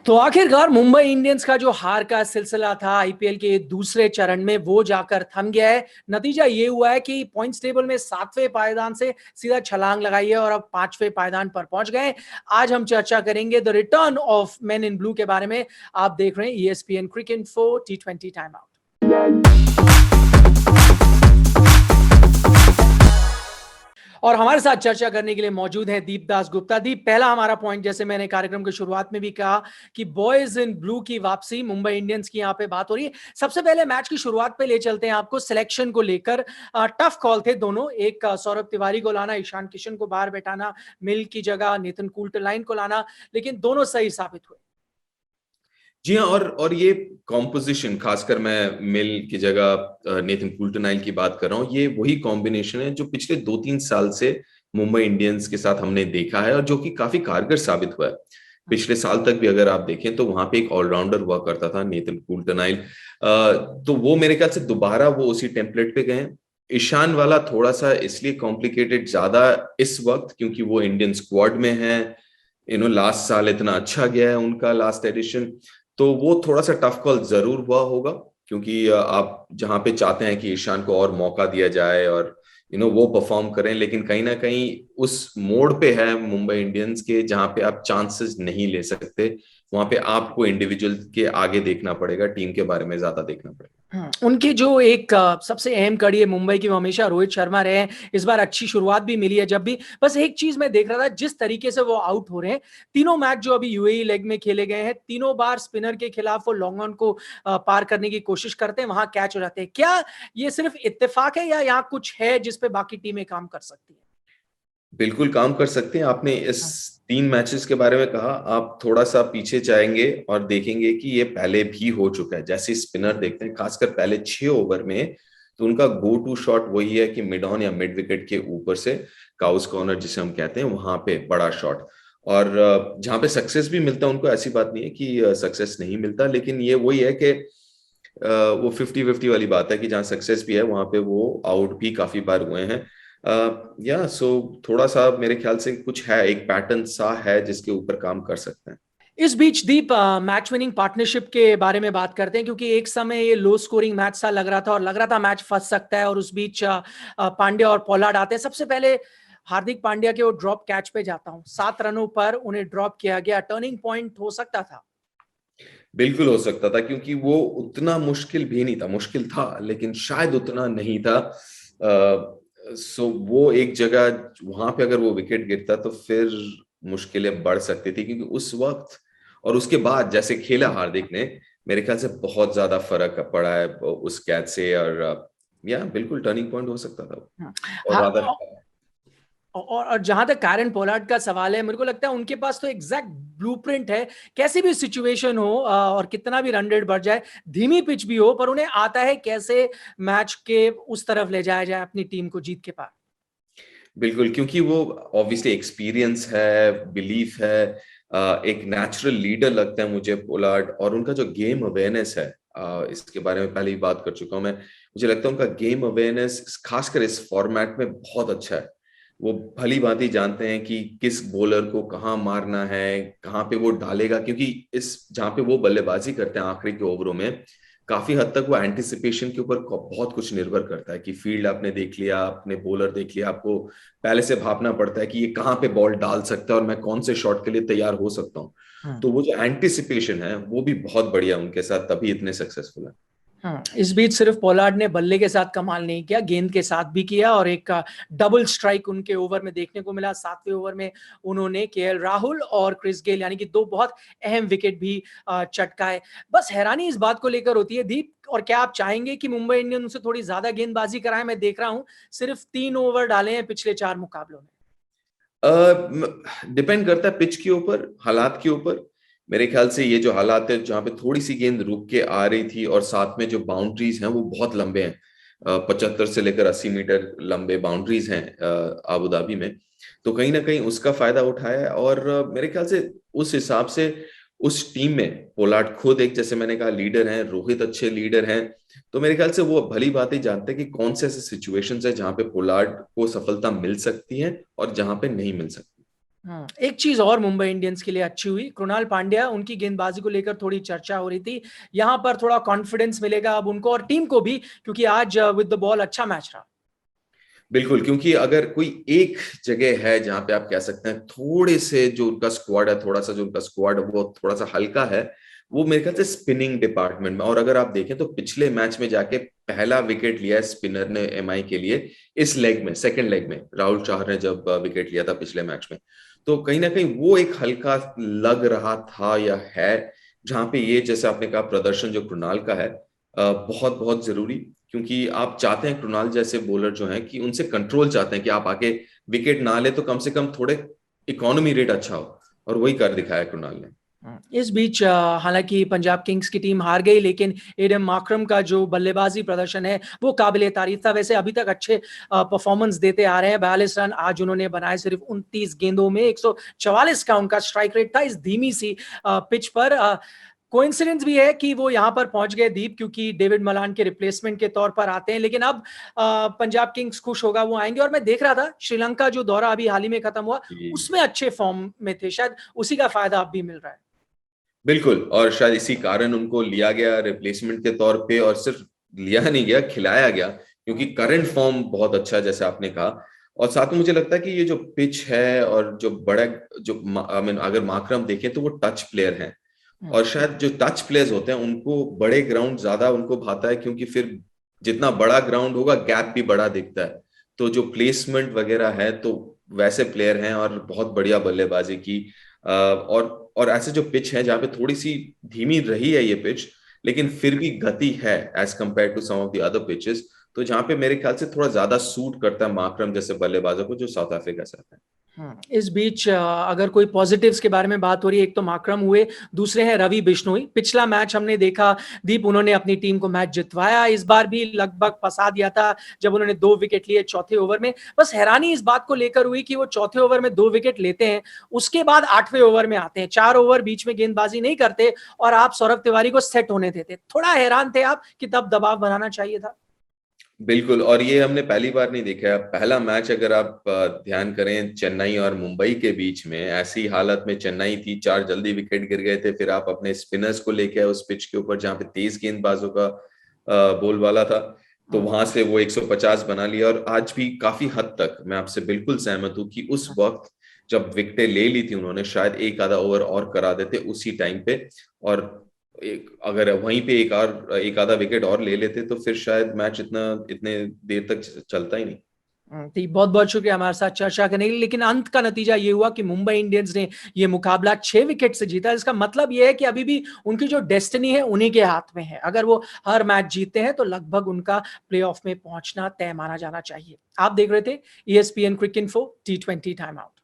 तो आखिरकार मुंबई इंडियंस का जो हार का सिलसिला था आईपीएल के दूसरे चरण में वो जाकर थम गया है। नतीजा ये हुआ है कि पॉइंट्स टेबल में 7वें पायदान से सीधा छलांग लगाई है और अब 5वें पायदान पर पहुंच गए। आज हम चर्चा करेंगे the return of main in blue के बारे में। आप देख रहे हैं ESPN cricket info T20 time out. और हमारे साथ चर्चा करने के लिए मौजूद हैं दीप दास गुप्ता। दीप, पहला हमारा पॉइंट, जैसे मैंने कार्यक्रम की शुरुआत में भी कहा कि बॉयज इन ब्लू की वापसी, मुंबई इंडियंस की यहाँ पे बात हो रही है। सबसे पहले मैच की शुरुआत पे ले चलते हैं आपको सिलेक्शन को लेकर। टफ कॉल थे दोनों, एक सौरभ तिवारी को लाना, ईशान किशन को बाहर बैठाना, मिल की जगह नेथन कुल्टरनाइन को लाना, लेकिन दोनों सही साबित हुए। जी हाँ, और ये कॉम्पोजिशन, खासकर मैं मिल की जगह नेथन कुल्टरनाइन की बात कर रहा हूँ, ये वही कॉम्बिनेशन है जो पिछले 2-3 साल से मुंबई इंडियंस के साथ हमने देखा है और जो कि काफी कारगर साबित हुआ है। पिछले साल तक भी अगर आप देखें तो वहां पे एक ऑलराउंडर हुआ करता था नेथन कुल्टरनाइन, तो वो मेरे ख्याल से दोबारा वो उसी टेम्पलेट पे गए। ईशान वाला थोड़ा सा इसलिए कॉम्प्लिकेटेड ज्यादा इस वक्त क्योंकि वो इंडियन स्क्वाड में है। लास्ट साल इतना अच्छा गया है उनका लास्ट एडिशन, तो वो थोड़ा सा टफ कॉल जरूर हुआ होगा क्योंकि आप जहां पे चाहते हैं कि ईशान को और मौका दिया जाए और वो परफॉर्म करें, लेकिन कहीं ना कहीं उस मोड़ पे है मुंबई इंडियंस के जहां पे आप चांसेस नहीं ले सकते। वहां पे आपको इंडिविजुअल के आगे देखना पड़ेगा, टीम के बारे में ज्यादा देखना पड़ेगा। उनकी जो एक सबसे अहम कड़ी है मुंबई की, वो हमेशा रोहित शर्मा रहे हैं। इस बार अच्छी शुरुआत भी मिली है जब भी। बस एक चीज मैं देख रहा था, जिस तरीके से वो आउट हो रहे हैं, तीनों मैच जो अभी यूएई लेग में खेले गए हैं, तीनों बार स्पिनर के खिलाफ वो लॉन्ग ऑन को पार करने की कोशिश करते हैं, वहां कैच हो जाते हैं। क्या ये सिर्फ इत्तेफाक है या यहाँ कुछ है जिसपे बाकी टीमें काम कर सकती है? बिल्कुल काम कर सकते हैं। आपने इस 3 मैचेस के बारे में कहा, आप थोड़ा सा पीछे जाएंगे और देखेंगे कि ये पहले भी हो चुका है। जैसे स्पिनर देखते हैं, खासकर पहले 6 ओवर में, तो उनका गो टू शॉट वही है कि मिड ऑन या मिड विकेट के ऊपर से काउस कॉर्नर जिसे हम कहते हैं, वहां पे बड़ा शॉट। और जहां पे सक्सेस भी मिलता है उनको, ऐसी बात नहीं है कि सक्सेस नहीं मिलता, लेकिन ये वही है कि वो 50-50 वाली बात है कि जहां सक्सेस भी है वहां पे वो आउट भी काफी बार हुए हैं। या सो थोड़ा सा मेरे ख्याल से कुछ है, एक पैटर्न सा है जिसके ऊपर काम कर सकते हैं। इस बीच दीप, मैच विनिंग पार्टनरशिप के बारे में बात करते हैं, क्योंकि एक समय ये लो स्कोरिंग मैच सा लग रहा था और लग रहा था मैच फंस सकता है, और उस बीच पांड्या और पोलार्ड आते हैं। सबसे पहले हार्दिक पांड्या के वो ड्रॉप कैच पे जाता हूं, 7 रनों पर उन्हें ड्रॉप किया गया। टर्निंग पॉइंट हो सकता था। बिल्कुल हो सकता था क्योंकि वो उतना मुश्किल भी नहीं था, मुश्किल था लेकिन शायद उतना नहीं था। सो वो एक जगह वहां पे अगर वो विकेट गिरता तो फिर मुश्किलें बढ़ सकती थी, क्योंकि उस वक्त और उसके बाद जैसे खेला हार्दिक ने, मेरे ख्याल से बहुत ज्यादा फर्क पड़ा है उस कैच से। और या बिल्कुल टर्निंग पॉइंट हो सकता था और हाँ, रादर। और जहां तक कैरन पोलार्ड का सवाल है, मेरे को लगता है उनके पास तो एग्जैक्ट ब्लूप्रिंट है। कैसी भी सिचुएशन हो और कितना भी रन रेट बढ़ जाए, धीमी पिच भी हो, पर उन्हें आता है कैसे मैच के उस तरफ ले जाया जाए अपनी टीम को जीत के पार। बिल्कुल, क्योंकि वो ऑब्वियसली एक्सपीरियंस है, बिलीफ है, एक नेचुरल लीडर लगता है मुझे पोलार्ड। और उनका जो गेम अवेयरनेस है, इसके बारे में पहले ही बात कर चुका हूं मैं, मुझे लगता है उनका गेम अवेयरनेस खासकर इस फॉर्मेट में बहुत अच्छा है। वो भली भांति जानते हैं कि किस बॉलर को कहाँ मारना है, कहाँ पे वो डालेगा, क्योंकि इस जहाँ पे वो बल्लेबाजी करते हैं आखिरी के ओवरों में, काफी हद तक वो एंटिसिपेशन के ऊपर बहुत कुछ निर्भर करता है कि फील्ड आपने देख लिया, आपने बॉलर देख लिया, आपको पहले से भापना पड़ता है कि ये कहाँ पे बॉल डाल सकता है और मैं कौन से शॉट के लिए तैयार हो सकता हूँ। तो वो जो एंटिसिपेशन है वो भी बहुत बढ़िया उनके साथ, तभी इतने सक्सेसफुल है। इस बीच सिर्फ पोलार्ड ने बल्ले के साथ कमाल नहीं किया, गेंद के साथ भी किया, और एक डबल स्ट्राइक उनके ओवर में देखने को मिला। 7वें ओवर में उन्होंने केएल राहुल और क्रिस गेल यानी कि 2 बहुत अहम विकेट भी चटकाए। बस हैरानी इस बात को लेकर होती है दीप, और क्या आप चाहेंगे कि मुंबई इंडियंस उनसे थोड़ी ज्यादा गेंदबाजी कराए? मैं देख रहा हूं सिर्फ 3 ओवर डाले हैं पिछले 4 मुकाबलों में। डिपेंड करता है पिच के ऊपर, हालात के ऊपर। मेरे ख्याल से ये जो हालात है जहाँ पे थोड़ी सी गेंद रुक के आ रही थी और साथ में जो बाउंड्रीज हैं वो बहुत लंबे हैं, 75 से लेकर 80 मीटर लंबे बाउंड्रीज हैं आबू धाबी में, तो कहीं ना कहीं उसका फायदा उठाया है। और मेरे ख्याल से उस हिसाब से उस टीम में पोलार्ड खुद एक, जैसे मैंने कहा, लीडर हैं, रोहित अच्छे लीडर हैं, तो मेरे ख्याल से वो भली बात ही जानते हैं कि कौन से ऐसे सिचुएशंस है जहां पे पोलार्ड को सफलता मिल सकती है और जहां पे नहीं मिल सकती। एक चीज और मुंबई इंडियंस के लिए अच्छी हुई, कृणाल पांड्या, उनकी गेंदबाजी को लेकर थोड़ी चर्चा हो रही थी। यहां पर थोड़ा कॉन्फिडेंस मिलेगा अब उनको और टीम को भी, क्योंकि आज विद द बॉल अच्छा मैच रहा। बिल्कुल, क्योंकि अगर कोई एक जगह है जहां पे आप कह सकते हैं थोड़े से जो उनका स्क्वाड है, थोड़ा सा जो उनका स्क्वाड है वो थोड़ा सा हल्का है, वो मेरे ख्याल से स्पिनिंग डिपार्टमेंट में। और अगर आप देखें तो पिछले मैच में जाके पहला विकेट लिया है स्पिनर ने एमआई के लिए, इस लेग में, सेकंड लेग में राहुल चाहर ने जब विकेट लिया था पिछले मैच में। तो कहीं ना कहीं वो एक हल्का लग रहा था या है, जहां पे ये जैसे आपने कहा प्रदर्शन जो कृणाल का है बहुत बहुत जरूरी, क्योंकि आप चाहते हैं कृणाल जैसे बॉलर जो हैं कि उनसे कंट्रोल चाहते हैं कि आप आके विकेट ना ले तो कम से कम थोड़े इकोनॉमी रेट अच्छा हो, और वही कर दिखाया कृणाल ने। इस बीच हालांकि पंजाब किंग्स की टीम हार गई, लेकिन एडम मार्करम का जो बल्लेबाजी प्रदर्शन है वो काबिले तारीफ था। वैसे अभी तक अच्छे परफॉर्मेंस देते आ रहे हैं। 42 रन आज उन्होंने बनाए सिर्फ 29 गेंदों में, 144 का उनका स्ट्राइक रेट था इस धीमी सी पिच पर। कोइंसिडेंस भी है कि वो यहां पर पहुंच गए दीप, क्योंकि डेविड मलान के रिप्लेसमेंट के तौर पर आते हैं। लेकिन अब पंजाब किंग्स खुश होगा, वो आएंगे। और मैं देख रहा था श्रीलंका जो दौरा अभी हाल ही में खत्म हुआ, उसमें अच्छे फॉर्म में थे, शायद उसी का फायदा अब भी मिल रहा है। बिल्कुल, और शायद इसी कारण उनको लिया गया रिप्लेसमेंट के तौर पे, और सिर्फ लिया नहीं गया, खिलाया गया, क्योंकि करंट फॉर्म बहुत अच्छा है जैसे आपने कहा। और साथ में मुझे लगता है कि ये जो पिच है और जो बड़ा जो आई मीन अगर माकरम देखें तो वो टच प्लेयर हैं, और शायद जो टच प्लेयर्स होते हैं उनको बड़े ग्राउंड ज्यादा उनको भाता है, क्योंकि फिर जितना बड़ा ग्राउंड होगा गैप भी बड़ा दिखता है। तो जो प्लेसमेंट वगैरह है तो वैसे प्लेयर हैं, और बहुत बढ़िया बल्लेबाजी की। और ऐसे जो पिच है जहाँ पे थोड़ी सी धीमी रही है ये पिच, लेकिन फिर भी गति है as compare to some of the other pitches, तो जहाँ पे मेरे ख्याल से थोड़ा ज्यादा सूट करता है माकरम जैसे बल्लेबाजों को जो साउथ अफ्रीका से आता है। इस बीच अगर कोई पॉजिटिव्स के बारे में बात हो रही है, एक तो माकरम हुए, दूसरे हैं रवि बिश्नोई। पिछला मैच हमने देखा दीप, उन्होंने अपनी टीम को मैच जितवाया। इस बार भी लगभग फंसा दिया था जब उन्होंने 2 विकेट लिए चौथे ओवर में। बस हैरानी इस बात को लेकर हुई कि वो चौथे ओवर में 2 विकेट लेते हैं, उसके बाद 8वें ओवर में आते हैं, 4 ओवर बीच में गेंदबाजी नहीं करते और आप सौरभ तिवारी को सेट होने देते। थोड़ा हैरान थे आप कि तब दबाव बनाना चाहिए था। बिल्कुल, और ये हमने पहली बार नहीं देखा है। पहला मैच अगर आप ध्यान करें चेन्नई और मुंबई के बीच में, ऐसी हालत में चेन्नई थी, 4 जल्दी विकेट गिर गए थे, फिर आप अपने स्पिनर्स को लेके आए उस पिच के ऊपर जहां पे तेज गेंदबाजों का बोलबाला था, तो वहां से वो 150 बना लिया। और आज भी काफी हद तक मैं आपसे बिल्कुल सहमत हूं कि उस वक्त जब विकेटें ले ली थी उन्होंने, शायद एक आधा ओवर और करा देते उसी टाइम पे, और एक अगर वहीं पे एक आधा विकेट और ले लेते तो फिर शायद मैच इतने देर तक चलता ही नहीं। तो बहुत बहुत शुक्रिया हमारे साथ चर्चा करने के लिए। लेकिन अंत का नतीजा ये हुआ कि मुंबई इंडियंस ने ये मुकाबला 6 विकेट से जीता। इसका मतलब ये है कि अभी भी उनकी जो डेस्टिनी है उन्हीं के हाथ में है। अगर वो हर मैच जीतते हैं तो लगभग उनका प्लेऑफ में पहुंचना तय माना जाना चाहिए। आप देख रहे थे ESPN क्रिक इन्फो T20 टाइम आउट।